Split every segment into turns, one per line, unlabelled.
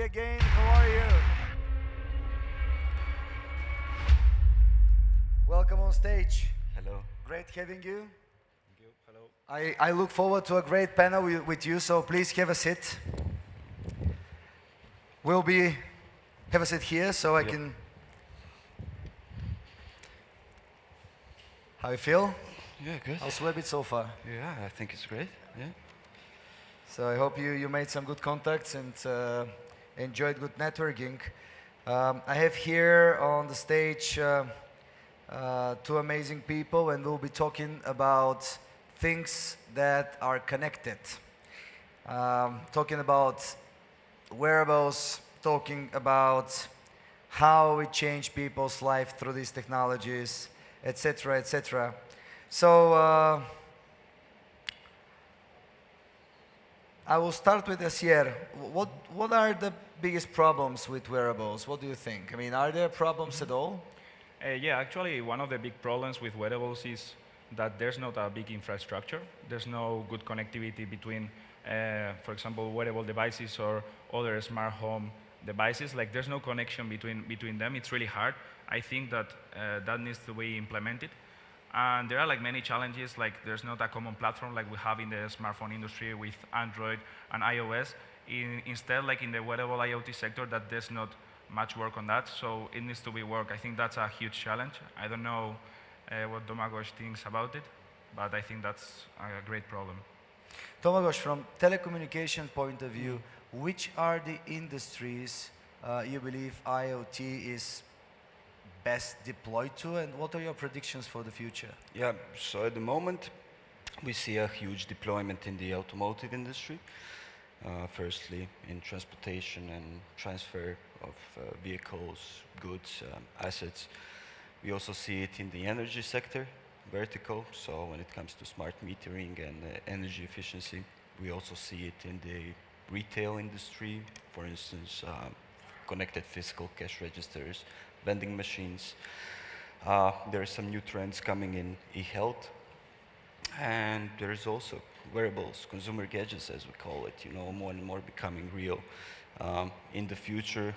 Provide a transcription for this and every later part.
everybody again. How are you? Welcome on stage.
Hello.
Great having you.
Thank you. Hello.
I look forward to a great panel with you, so please have a seat. Have a seat here so I can... How you feel?
Yeah, good.
How's Webit so far?
Yeah, I think it's great. Yeah.
So I hope you made some good contacts and enjoyed good networking. I have here on the stage two amazing people, and we'll be talking about things that are connected. Talking about wearables, talking about how we change people's life through these technologies, etc., etc. So I will start with Asier. What are the biggest problems with wearables? What do you think? I mean, are there problems at all?
Yeah, actually, one of the big problems with wearables is that there's not a big infrastructure. There's no good connectivity between, for example, wearable devices or other smart home devices. Like, there's no connection between them. It's really hard. I think that that needs to be implemented. And there are like many challenges, like there's not a common platform like we have in the smartphone industry with Android and iOS. Instead, like in the wearable IoT sector, that there's not much work on that, so it needs to be work. I think that's a huge challenge. I don't know what Domagoj thinks about it, but I think that's a great problem.
Domagoj, from telecommunication point of view, which are the industries you believe IoT is best deployed to, and what are your predictions for the future?
Yeah, so at the moment, we see a huge deployment in the automotive industry. Firstly, in transportation and transfer of vehicles, goods, assets. We also see it in the energy sector, vertical, so when it comes to smart metering and energy efficiency. We also see it in the retail industry, for instance, connected physical cash registers, vending machines. There are some new trends coming in e-health, and there is also wearables, consumer gadgets as we call it, you know, more and more becoming real. In the future,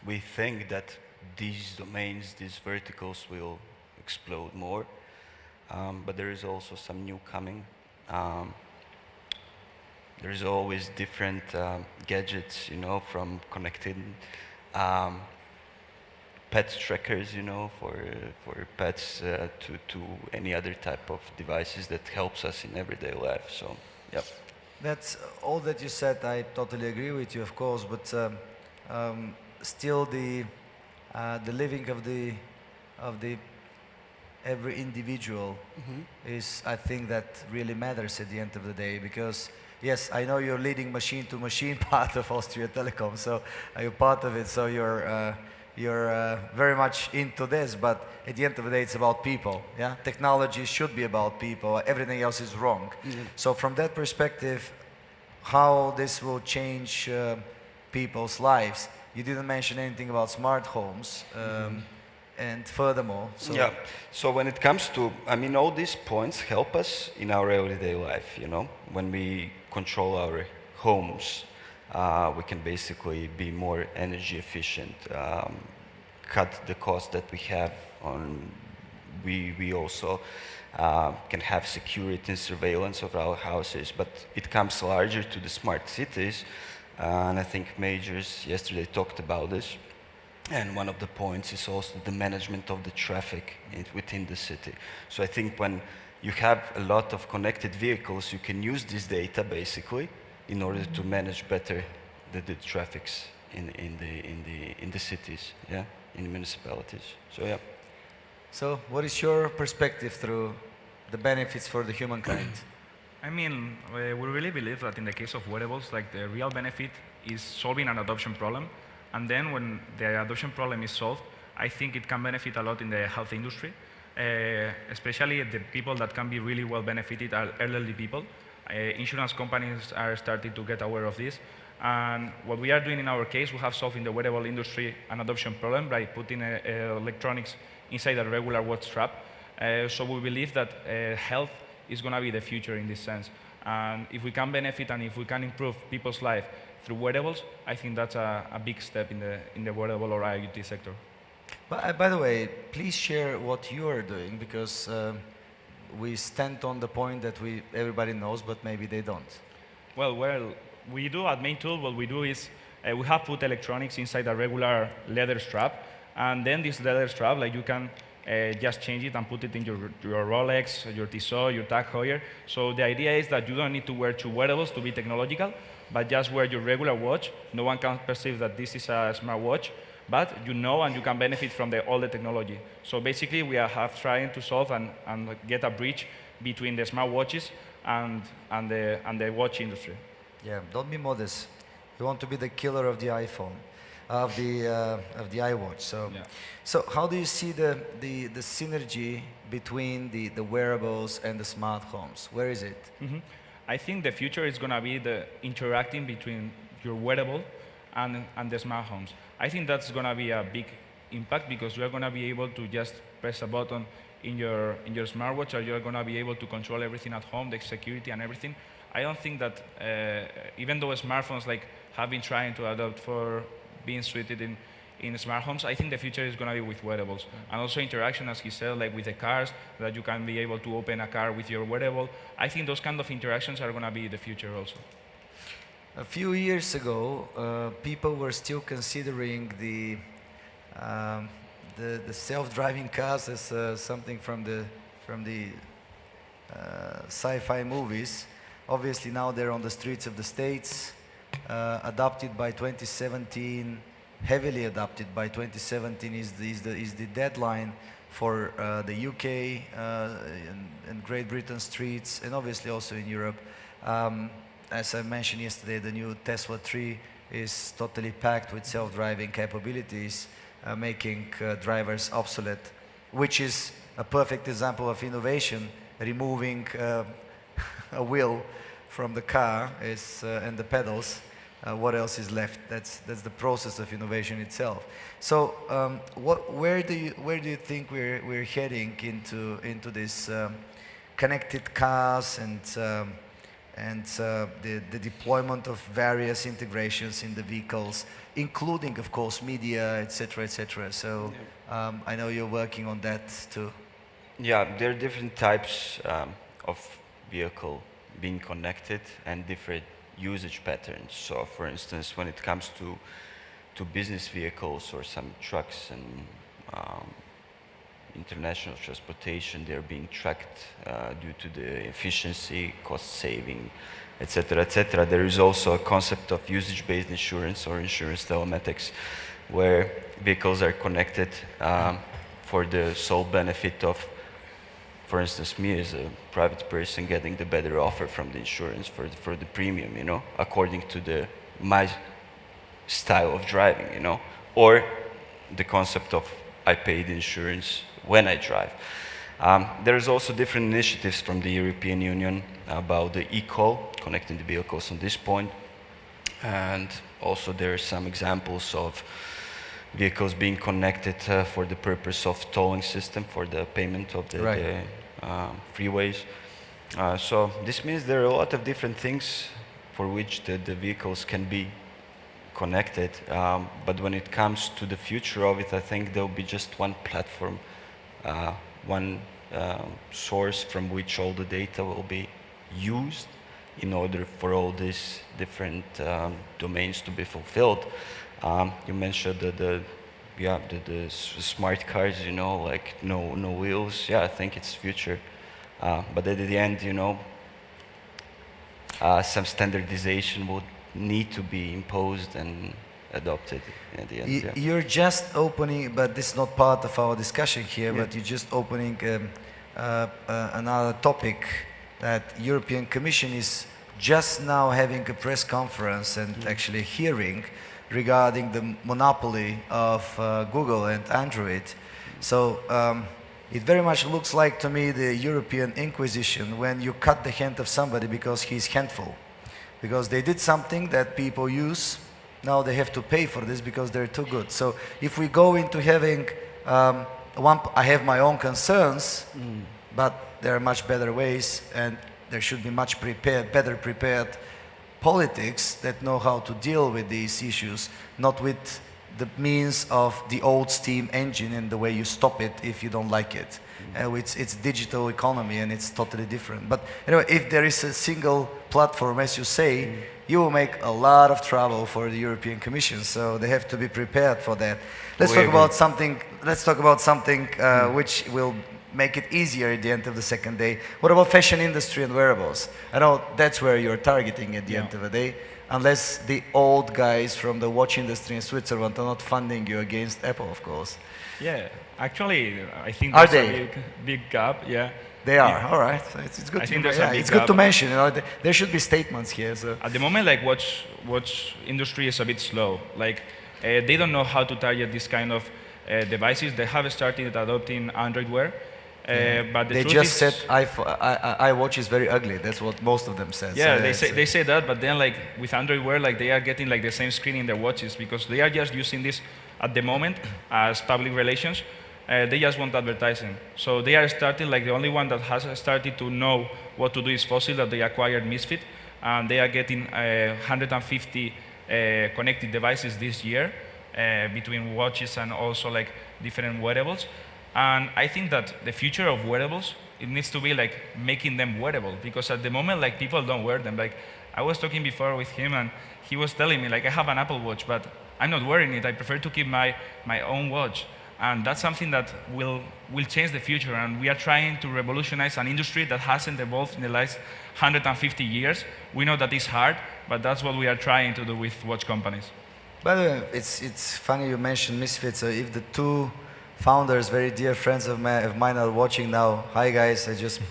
we think that these domains, these verticals will explode more, but there is also some new coming. There is always different gadgets, you know, from connected pet trackers, you know, for pets to any other type of devices that helps us in everyday life. So, yeah.
That's all that you said. I totally agree with you, of course, but still the living of the every individual is, I think, that really matters at the end of the day, because yes, I know you're leading machine-to-machine part of Austria Telekom, so you're part of it, so you're very much into this, but at the end of the day, it's about people. Yeah, technology should be about people. Everything else is wrong. So from that perspective, how this will change people's lives? You didn't mention anything about smart homes, and furthermore. So
yeah. So when it comes to, I mean, all these points help us in our everyday life. You know, when we control our homes. We can basically be more energy efficient, cut the cost that we have on. We also can have security and surveillance of our houses, but it comes larger to the smart cities, and I think majors yesterday talked about this. And one of the points is also the management of the traffic within the city. So I think when you have a lot of connected vehicles, you can use this data basically in order to manage better the traffics in the cities, yeah, in the municipalities. So yeah.
So what is your perspective through the benefits for the humankind?
I mean, we really believe that in the case of wearables, like the real benefit is solving an adoption problem, and then when the adoption problem is solved, I think it can benefit a lot in the health industry, especially the people that can be really well benefited are elderly people. Insurance companies are starting to get aware of this. And what we are doing in our case, we have solved in the wearable industry an adoption problem by putting electronics inside a regular watch strap. So we believe that health is going to be the future in this sense. And if we can benefit and if we can improve people's life through wearables, I think that's a big step in the wearable or IoT sector.
But, by the way, please share what you are doing, because we stand on the point that everybody knows, but maybe they don't.
Well, we do at MainTool, what we do is we have put electronics inside a regular leather strap, and then this leather strap, like you can just change it and put it in your Rolex, your Tissot, your Tag Heuer. So the idea is that you don't need to wear two wearables to be technological, but just wear your regular watch. No one can perceive that this is a smartwatch, but you know and you can benefit from all the technology. So basically, we are trying to solve and get a bridge between the smartwatches and the watch industry.
Yeah, don't be modest. You want to be the killer of the iPhone, of the iWatch. So,
Yeah.
so how do you see the synergy between the wearables and the smart homes? Where is it?
Mhm. I think the future is going to be the interacting between your wearable and the smart homes. I think that's going to be a big impact, because you're going to be able to just press a button in your smartwatch, or you're going to be able to control everything at home, the security and everything. I don't think that even though smartphones have been trying to adopt for being suited in smart homes, I think the future is going to be with wearables. And also interaction, as he said, like with the cars, that you can be able to open a car with your wearable. I think those kind of interactions are going to be the future also.
A few years ago, people were still considering the self-driving cars as something from the sci-fi movies. Obviously, now they're on the streets of the States, adopted by 2017, heavily adopted by 2017 is the deadline for the UK and Great Britain streets, and obviously also in Europe. As I mentioned yesterday, the new Tesla 3 is totally packed with self-driving capabilities, making drivers obsolete, which is a perfect example of innovation, removing a wheel from the car and the pedals. What else is left? That's the process of innovation itself. So, where do you think we're heading into this connected cars and the deployment of various integrations in the vehicles, including, of course, media, etc., etc. So, I know you're working on that too.
Yeah, there are different types of vehicle being connected and different usage patterns. So, for instance, when it comes to business vehicles or some trucks and international transportation, they're being tracked due to the efficiency, cost saving, etc., etc. There is also a concept of usage-based insurance or insurance telematics, where vehicles are connected for the sole benefit of, for instance, me as a private person getting the better offer from the insurance for the premium, you know, according to my style of driving, you know, or the concept of I pay the insurance when I drive. There's also different initiatives from the European Union about the e-call, connecting the vehicles on this point, and also there are some examples of vehicles being connected for the purpose of tolling system for the payment of the freeways. So this means there are a lot of different things for which the vehicles can be connected, but when it comes to the future of it, I think there will be just one platform, one source from which all the data will be used in order for all these different domains to be fulfilled. You mentioned the smart cars, you know, like no wheels. Yeah, I think it's future, but at the end, you know, some standardization would need to be imposed and adopted at the end. Yeah.
You're just opening, but this is not part of our discussion here, but you're just opening another topic that European Commission is just now having a press conference and actually hearing regarding the monopoly of Google and Android. So it very much looks like to me the European Inquisition, when you cut the hand of somebody because he's handful. Because they did something that people use, now they have to pay for this because they're too good. So if we go into having I have my own concerns, but there are much better ways, and there should be much better prepared politics that know how to deal with these issues, not with the means of the old steam engine and the way you stop it if you don't like it. It's digital economy and it's totally different. But anyway, if there is a single platform, as you say, you will make a lot of trouble for the European Commission. So they have to be prepared for that. Let's talk about something. Let's talk about something which will make it easier at the end of the second day. What about fashion industry and wearables? I know that's where you're targeting at the end of the day, unless the old guys from the watch industry in Switzerland are not funding you against Apple, of course.
Yeah, actually, I think there's a big gap. Yeah,
they are. All right, so it's good. It's good to mention. You know, there should be statements here. So
at the moment, like watch industry is a bit slow. Like they don't know how to target this kind of devices. They have started adopting Android Wear. But
they just said iWatch is very ugly. That's what most of them said.
Yeah, so they say that, but then like with Android Wear, like they are getting like the same screen in their watches because they are just using this at the moment as public relations. They just want advertising. So they are starting, like the only one that has started to know what to do is Fossil, that they acquired Misfit, and they are getting 150 connected devices this year between watches and also like different wearables. And I think that the future of wearables, it needs to be like making them wearable, because at the moment, like people don't wear them. Like I was talking before with him and he was telling me like I have an Apple Watch, but I'm not wearing it. I prefer to keep my own watch. And that's something that will change the future. And we are trying to revolutionize an industry that hasn't evolved in the last 150 years. We know that it's hard, but that's what we are trying to do with watch companies.
By the way, it's funny you mentioned Misfit. So if the two founders, very dear friends of mine are watching now. Hi guys, I just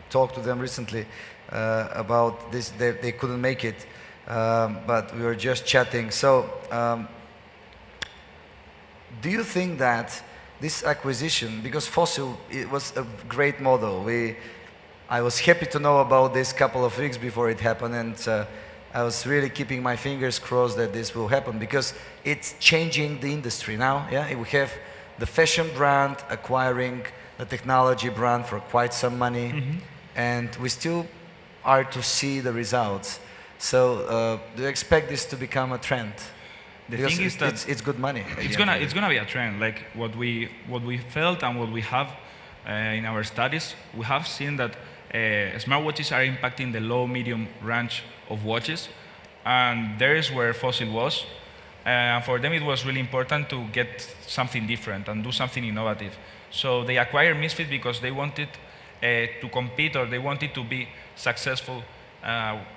talked to them recently about this. They couldn't make it, but we were just chatting. So do you think that this acquisition, because Fossil, it was a great model. I was happy to know about this couple of weeks before it happened, and I was really keeping my fingers crossed that this will happen, because it's changing the industry now. Yeah, we have the fashion brand acquiring the technology brand for quite some money, and we still are to see the results. So do you expect this to become a trend?
The thing is that
it's good money.
It's gonna be a trend. Like what we felt and what we have in our studies, we have seen that smartwatches are impacting the low-medium range of watches, and there is where Fossil was. For them, it was really important to get something different and do something innovative. So they acquired Misfit because they wanted to compete, or they wanted to be successful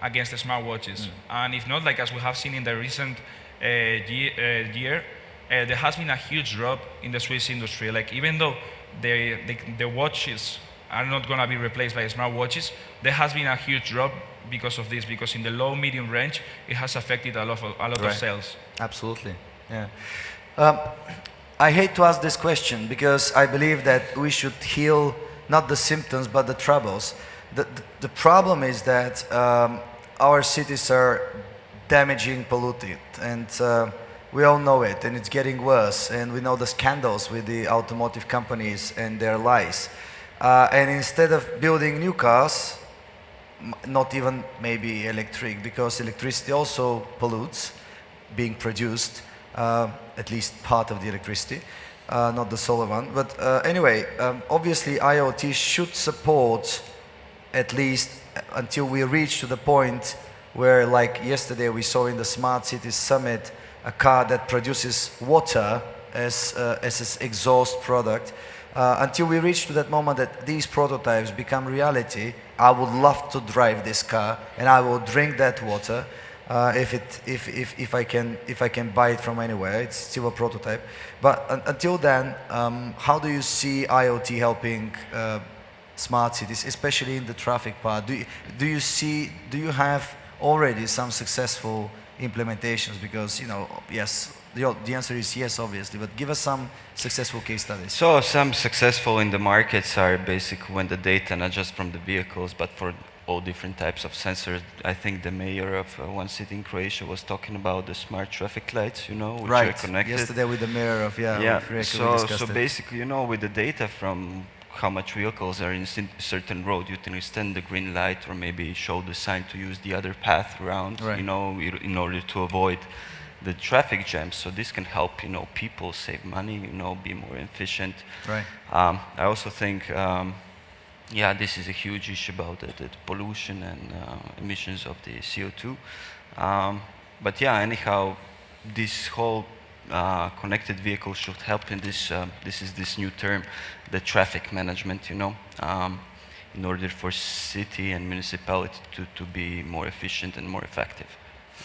against the smartwatches. And if not, like as we have seen in the recent year, there has been a huge drop in the Swiss industry. Like even though the watches are not going to be replaced by smartwatches, there has been a huge drop because of this, because in the low-medium range, it has affected a lot of sales.
Absolutely, yeah. I hate to ask this question because I believe that we should heal not the symptoms but the troubles. The problem is that our cities are damaging, polluted, and we all know it, and it's getting worse, and we know the scandals with the automotive companies and their lies. And instead of building new cars, not even maybe electric, because electricity also pollutes, being produced, at least part of the electricity, not the solar one. But anyway, obviously IoT should support, at least until we reach to the point where, like yesterday we saw in the Smart Cities Summit, a car that produces water as its exhaust product. Until we reach to that moment that these prototypes become reality, I would love to drive this car and I will drink that water if I can buy it from anywhere. It's still a prototype. But until then, how do you see IoT helping smart cities, especially in the traffic part? Do you have already some successful implementations? Because yes. The answer is yes, obviously, but give us some successful case studies.
So some successful in the markets are basically when the data, not just from the vehicles, but for all different types of sensors. I think the mayor of one city in Croatia was talking about the smart traffic lights, which are connected.
Yesterday with the mayor of
So basically, with the data from how much vehicles are in certain road. You can extend the green light or maybe show the sign to use the other path around,
Right.
you know, in order to avoid the traffic jams. So this can help, you know, people save money, you know, be more efficient.
Right.
I also think, yeah, this is a huge issue about the pollution and emissions of the CO2. But yeah, anyhow, this whole connected vehicle should help in this. This is this new term, the traffic management. You know, in order for city and municipality to be more efficient and more effective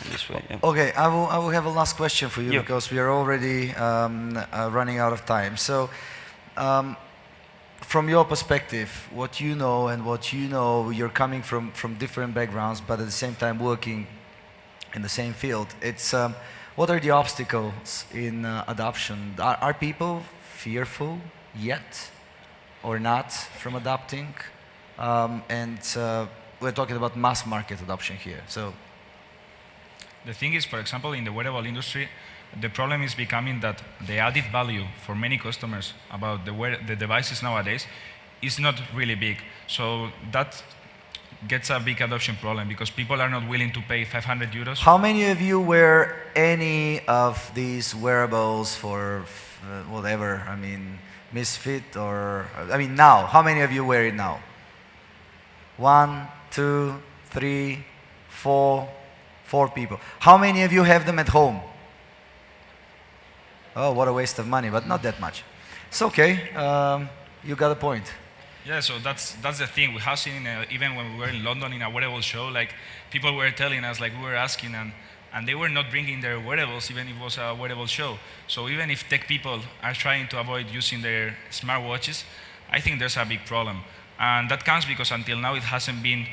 in this way. Yeah.
Okay, I will have a last question for you
Yeah.
because we are already running out of time. So, from your perspective, what you know and what you know, you're coming from different backgrounds, but at the same time working in the same field. It's what are the obstacles in adoption? Are people fearful yet, or not, from adopting? And we're talking about mass market adoption here. So.
The thing is, for example, in the wearable industry, the problem is becoming that the added value for many customers about the devices nowadays is not really big. So that gets a big adoption problem because people are not willing to pay 500 euros.
How many of you wear any of these wearables for whatever? I mean, Misfit or, I mean, now, how many of you wear it now? 1, 2, 3, 4 people. How many of you have them at home? Oh, what a waste of money, but not that much. It's okay. You got a point.
Yeah, so that's the thing. We have seen, even when we were in London in a wearable show, like people were telling us, like we were asking, and they were not bringing their wearables, even if it was a wearable show. So even if tech people are trying to avoid using their smartwatches, I think there's a big problem. And that comes because until now it hasn't been,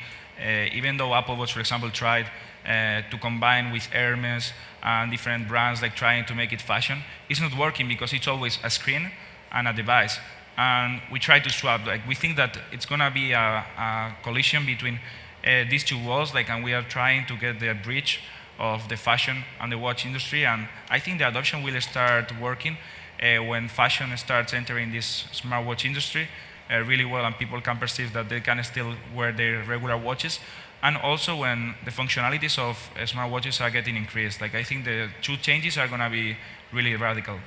even though Apple Watch, for example, tried to combine with Hermes and different brands, like trying to make it fashion, it's not working because it's always a screen and a device. And we try to swap. Like we think that it's gonna be a collision between these two walls, like, and we are trying to get the bridge of the fashion and the watch industry. And I think the adoption will start working when fashion starts entering this smartwatch industry really well, and people can perceive that they can still wear their regular watches. And also when the functionalities of smartwatches are getting increased. Like I think the two changes are gonna be really radical.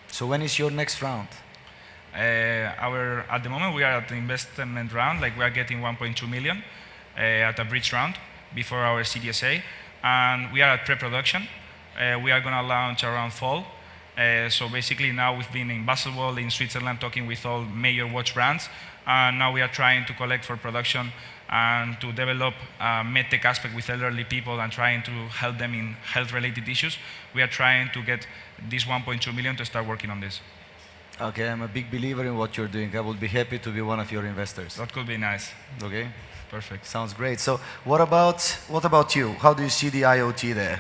So when is your next round?
At the moment we are at the investment round, like we are getting 1.2 million at a bridge round before our Series A, and we are at pre-production. We are gonna launch around fall. So basically now we've been in Basel in Switzerland talking with all major watch brands, and now we are trying to collect for production and to develop a medtech aspect with elderly people and trying to help them in health-related issues. We are trying to get this 1.2 million to start working on this.
Okay, I'm a big believer in what you're doing. I would be happy to be one of your investors.
That could be nice.
Okay,
Perfect.
sounds great. So what about you? How do you see the IoT there?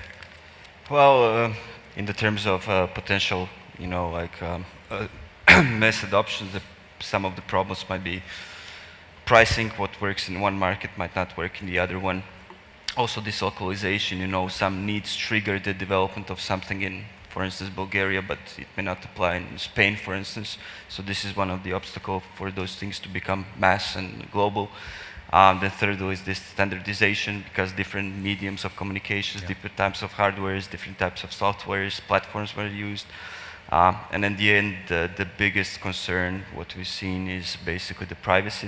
Well, in the terms of potential, you know, like mass adoption, some of the problems might be pricing. What works in one market might not work in the other one. Also, this localization, you know, some needs trigger the development of something in, for instance, Bulgaria, but it may not apply in Spain, for instance. So this is one of the obstacles for those things to become mass and global. The third is this standardization, because different mediums of communications, different types of hardwares, different types of softwares, platforms were used. And in the end, the biggest concern, what we've seen, is basically the privacy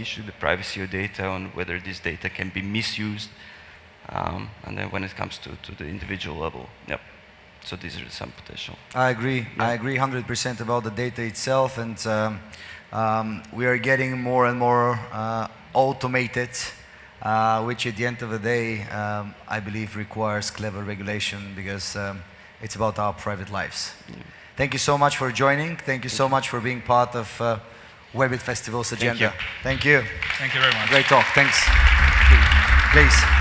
issue, the privacy of data, on whether this data can be misused, and then when it comes to the individual level. Yep. So these are some potential.
I agree.
Yeah.
I agree 100% about the data itself, and we are getting more and more automated, which at the end of the day, I believe requires clever regulation, because it's about our private lives. Yeah. Thank you so much for joining. Thank you so much for being part of Webit Festival's agenda.
Thank you.
Thank you.
Thank you very much.
Great talk. Thanks. Please.